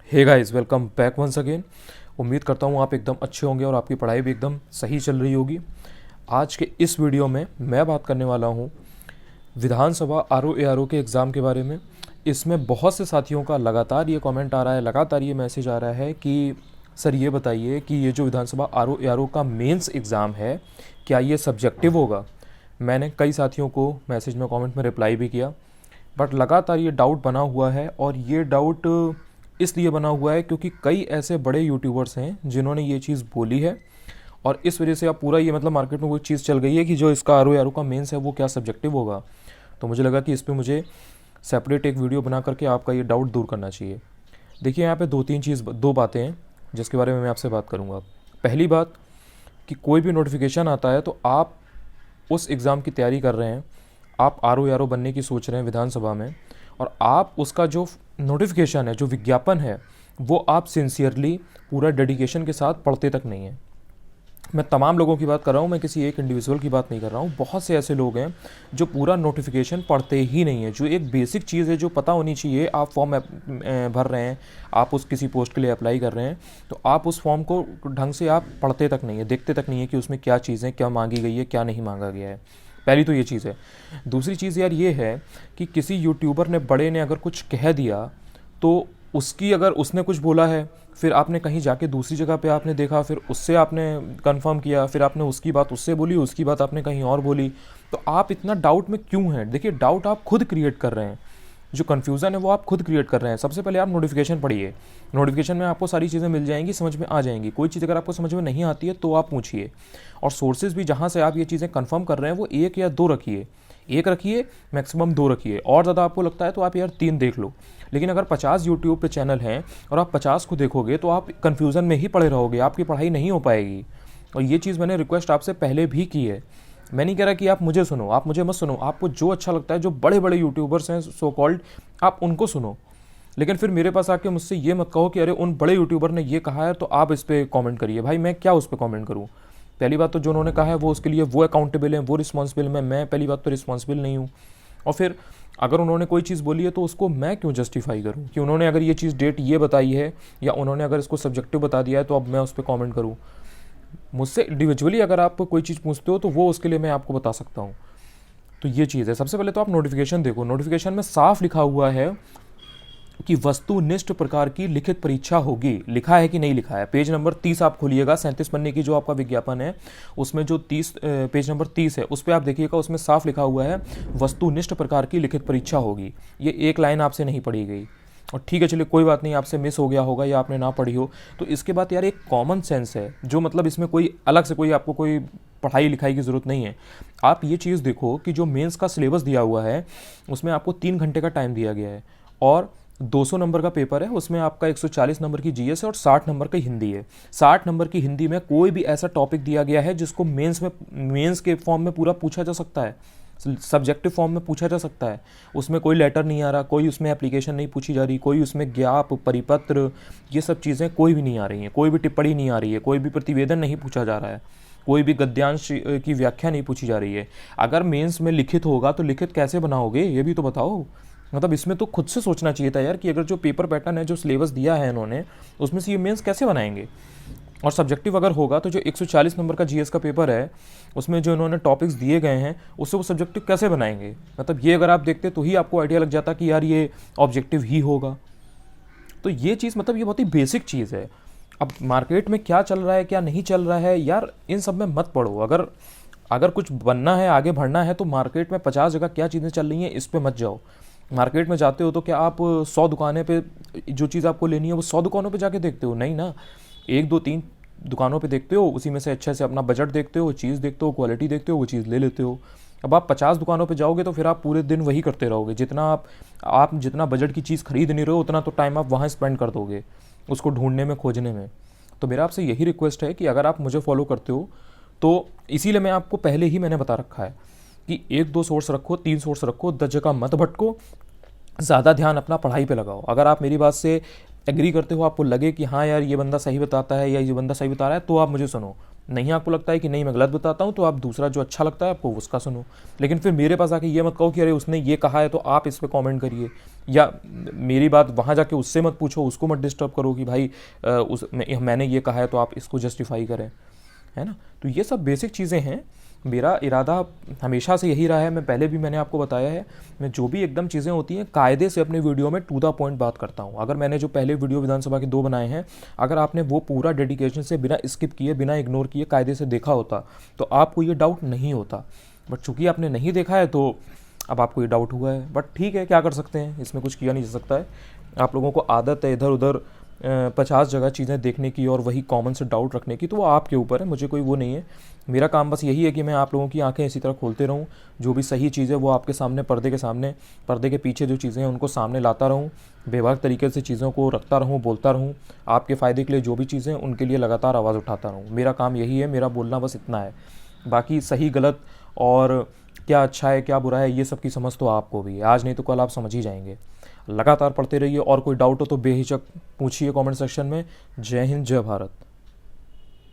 हे guys, welcome back once again. उम्मीद करता हूँ आप एकदम अच्छे होंगे और आपकी पढ़ाई भी एकदम सही चल रही होगी। आज के इस वीडियो में मैं बात करने वाला हूँ विधानसभा आर ओ के एग्ज़ाम के बारे में। इसमें बहुत से साथियों का लगातार ये कमेंट आ रहा है, लगातार ये मैसेज आ रहा है कि सर ये बताइए कि ये जो विधानसभा आर ओ का मेंस एग्ज़ाम है, क्या ये सब्जेक्टिव होगा। मैंने कई साथियों को मैसेज में, कमेंट में रिप्लाई भी किया, बट लगातार ये डाउट बना हुआ है। और ये डाउट इसलिए बना हुआ है क्योंकि कई ऐसे बड़े यूट्यूबर्स हैं जिन्होंने ये चीज़ बोली है, और इस वजह से अब पूरा ये मतलब मार्केट में कोई चीज़ चल गई है कि जो इसका आर ओ का मेंस है वो क्या सब्जेक्टिव होगा। तो मुझे लगा कि इस पर मुझे सेपरेट एक वीडियो बना करके आपका ये डाउट दूर करना चाहिए। देखिए, यहाँ पे दो बातें हैं जिसके बारे में मैं आपसे बात करूँगा। पहली बात कि कोई भी नोटिफिकेशन आता है तो आप उस एग्ज़ाम की तैयारी कर रहे हैं, आप आर ओ बनने की सोच रहे हैं विधानसभा में, और आप उसका जो नोटिफिकेशन है, जो विज्ञापन है, वो आप सिंसियरली पूरा डेडिकेशन के साथ पढ़ते तक नहीं हैं। मैं तमाम लोगों की बात कर रहा हूँ, मैं किसी एक इंडिविजुअल की बात नहीं कर रहा हूँ। बहुत से ऐसे लोग हैं जो पूरा नोटिफिकेशन पढ़ते ही नहीं है। जो एक बेसिक चीज़ है जो पता होनी चाहिए, आप फॉर्म भर रहे हैं, आप उस किसी पोस्ट के लिए अप्लाई कर रहे हैं, तो आप उस फॉर्म को ढंग से आप पढ़ते तक नहीं है, देखते तक नहीं है कि उसमें क्या चीज़ें, क्या मांगी गई है, क्या नहीं मांगा गया है। पहली तो ये चीज़ है। दूसरी चीज़ यार ये है कि किसी यूट्यूबर ने, बड़े ने अगर कुछ कह दिया तो उसकी, अगर उसने कुछ बोला है, फिर आपने कहीं जाके दूसरी जगह पे आपने देखा, फिर उससे आपने कंफर्म किया, फिर आपने उसकी बात उससे बोली, उसकी बात आपने कहीं और बोली, तो आप इतना डाउट में क्यों हैं। देखिए, डाउट आप खुद क्रिएट कर रहे हैं, जो कन्फ्यूज़न है वो आप खुद क्रिएट कर रहे हैं। सबसे पहले आप नोटिफिकेशन पढ़िए, नोटिफिकेशन में आपको सारी चीज़ें मिल जाएंगी, समझ में आ जाएंगी। कोई चीज़ अगर आपको समझ में नहीं आती है तो आप पूछिए, और सोर्सेज भी जहाँ से आप ये चीज़ें कंफर्म कर रहे हैं वो एक या दो रखिए, एक रखिए, मैक्सिमम दो रखिए। और ज़्यादा आपको लगता है तो आप यार 3 देख लो। लेकिन अगर 50 यूट्यूब पे चैनल हैं और आप 50 को देखोगे तो आप कन्फ्यूज़न में ही पड़े रहोगे, आपकी पढ़ाई नहीं हो पाएगी। और ये चीज़ मैंने रिक्वेस्ट आपसे पहले भी की है। मैं नहीं कह रहा कि आप मुझे सुनो, आप मुझे मत सुनो। आपको जो अच्छा लगता है, जो बड़े बड़े यूट्यूबर्स हैं सो कॉल्ड, आप उनको सुनो। लेकिन फिर मेरे पास आके मुझसे ये मत कहो कि अरे उन बड़े यूट्यूबर ने ये कहा है तो आप इस पर कॉमेंट करिए। भाई मैं क्या उस पर कॉमेंट करूँ। पहली बात तो जो उन्होंने कहा है वो, उसके लिए वो अकाउंटेबल है, वो रिस्पॉन्सिबल है। मैं पहली बात तो रिस्पॉन्सिबल नहीं हूँ। और फिर अगर उन्होंने कोई चीज़ बोली है तो उसको मैं क्यों जस्टिफाई करूँ कि उन्होंने अगर ये चीज़ डेट ये बताई है, या उन्होंने अगर इसको सब्जेक्टिव बता दिया है, तो अब मैं उस पर कॉमेंट करूँ। मुझसे इंडिविजुअली अगर आप कोई चीज़ पूछते हो तो वो उसके लिए मैं आपको बता सकता हूँ। तो ये चीज़ है। सबसे पहले तो आप नोटिफिकेशन देखो, नोटिफिकेशन में साफ लिखा हुआ है कि वस्तुनिष्ठ प्रकार की लिखित परीक्षा होगी। लिखा है कि नहीं लिखा है? पेज नंबर 30 आप खोलिएगा, 37 पन्ने की जो आपका विज्ञापन है, उसमें जो पेज नंबर 30 है उस पर आप देखिएगा, उसमें साफ लिखा हुआ है वस्तुनिष्ठ प्रकार की लिखित परीक्षा होगी। ये एक लाइन आपसे नहीं पढ़ी गई। और ठीक है, चलिए कोई बात नहीं, आपसे मिस हो गया होगा या आपने ना पढ़ी हो। तो इसके बाद यार एक कॉमन सेंस है, जो मतलब इसमें कोई अलग से कोई आपको कोई पढ़ाई लिखाई की ज़रूरत नहीं है। आप ये चीज़ देखो कि जो मेंस का सिलेबस दिया हुआ है उसमें आपको 3 घंटे का टाइम दिया गया है, और 200 नंबर का पेपर है। उसमें आपका 140 नंबर की जीएस है और 60 नंबर की हिंदी है। 60 नंबर की हिंदी में कोई भी ऐसा टॉपिक दिया गया है जिसको मेंस के फॉर्म में पूरा पूछा जा सकता है, सब्जेक्टिव फॉर्म में पूछा जा सकता है। उसमें कोई लेटर नहीं आ रहा, कोई उसमें एप्लीकेशन नहीं पूछी जा रही, कोई उसमें ज्ञाप, परिपत्र, ये सब चीज़ें कोई भी नहीं आ रही हैं, कोई भी टिप्पणी नहीं आ रही है, कोई भी प्रतिवेदन नहीं पूछा जा रहा है, कोई भी गद्यांश की व्याख्या नहीं पूछी जा रही है। अगर मेंस में लिखित होगा तो लिखित कैसे बनाओगे, ये भी तो बताओ। मतलब इसमें तो खुद से सोचना चाहिए था यार कि अगर जो पेपर पैटर्न है, जो सिलेबस दिया है इन्होंने, उसमें से ये मेंस कैसे बनाएंगे। और सब्जेक्टिव अगर होगा तो जो 140 नंबर का जीएस का पेपर है, उसमें जो इन्होंने टॉपिक्स दिए गए हैं उससे वो सब्जेक्टिव कैसे बनाएंगे। मतलब ये अगर आप देखते तो ही आपको आइडिया लग जाता कि यार ये ऑब्जेक्टिव ही होगा। तो ये चीज़, मतलब ये बहुत ही बेसिक चीज़ है। अब मार्केट में क्या चल रहा है, क्या नहीं चल रहा है, यार इन सब में मत पड़ो। अगर अगर कुछ बनना है, आगे बढ़ना है, तो मार्केट में 50 जगह क्या चीज़ें चल रही हैं इस पर मत जाओ। मार्केट में जाते हो तो क्या आप 100 दुकानें पे जो चीज़ आपको लेनी है वो 100 दुकानों पे जाके देखते हो? नहीं ना, 1 2 3 दुकानों पे देखते हो, उसी में से अच्छे से अपना बजट देखते हो, चीज़ देखते हो, क्वालिटी देखते हो, वो चीज़ ले लेते हो। अब आप 50 दुकानों पे जाओगे तो फिर आप पूरे दिन वही करते रहोगे। जितना आप जितना बजट की चीज़ खरीद नहीं रहे हो, उतना तो टाइम आप वहाँ स्पेंड कर दोगे उसको ढूंढने में, खोजने में। तो मेरा आपसे यही रिक्वेस्ट है कि अगर आप मुझे फॉलो करते हो तो इसीलिए मैं आपको पहले ही मैंने बता रखा है कि 1 2 सोर्स रखो, 3 सोर्स रखो, 10 जगह मत भटको, ज़्यादा ध्यान अपना पढ़ाई पे लगाओ। अगर आप मेरी बात से एग्री करते हो, आपको लगे कि हाँ यार ये बंदा सही बताता है या ये बंदा सही बता रहा है, तो आप मुझे सुनो, नहीं आपको लगता है कि नहीं मैं गलत बताता हूँ, तो आप दूसरा जो अच्छा लगता है आपको उसका सुनो। लेकिन फिर मेरे पास आके ये मत कहो कि अरे उसने ये कहा है तो आप इस पर कॉमेंट करिए, या मेरी बात वहाँ जाके उससे मत पूछो, उसको मत डिस्टर्ब करो कि भाई मैंने ये कहा है तो आप इसको जस्टिफाई करें, है ना। तो ये सब बेसिक चीज़ें हैं। मेरा इरादा हमेशा से यही रहा है, मैं पहले भी मैंने आपको बताया है, मैं जो भी एकदम चीज़ें होती हैं कायदे से अपने वीडियो में टू द पॉइंट बात करता हूँ। अगर मैंने जो पहले वीडियो विधानसभा के 2 बनाए हैं, अगर आपने वो पूरा डेडिकेशन से बिना स्किप किए बिना इग्नोर किए कायदे से देखा होता तो आपको ये डाउट नहीं होता। बट चूंकि आपने नहीं देखा है तो अब आपको ये डाउट हुआ है। बट ठीक है, क्या कर सकते हैं, इसमें कुछ किया नहीं जा सकता है। आप लोगों को आदत है इधर उधर 50 जगह चीज़ें देखने की और वही कॉमन से डाउट रखने की, तो वो आपके ऊपर है, मुझे कोई वो नहीं है। मेरा काम बस यही है कि मैं आप लोगों की आंखें इसी तरह खोलते रहूं, जो भी सही चीज़ है वो आपके सामने पर्दे के सामने, पर्दे के पीछे जो चीज़ें हैं उनको सामने लाता रहूं, बेबाक तरीके से चीज़ों को रखता रहूं, बोलता रहूं। आपके फ़ायदे के लिए जो भी चीज़ें उनके लिए लगातार आवाज़ उठाता रहूं। मेरा काम यही है, मेरा बोलना बस इतना है। बाकी सही गलत और क्या अच्छा है क्या बुरा है ये सब की समझ तो आपको भी है, आज नहीं तो कल आप समझ ही जाएंगे। लगातार पढ़ते रहिए, और कोई डाउट हो तो बेहिचक पूछिए कमेंट सेक्शन में। जय हिंद, जय भारत।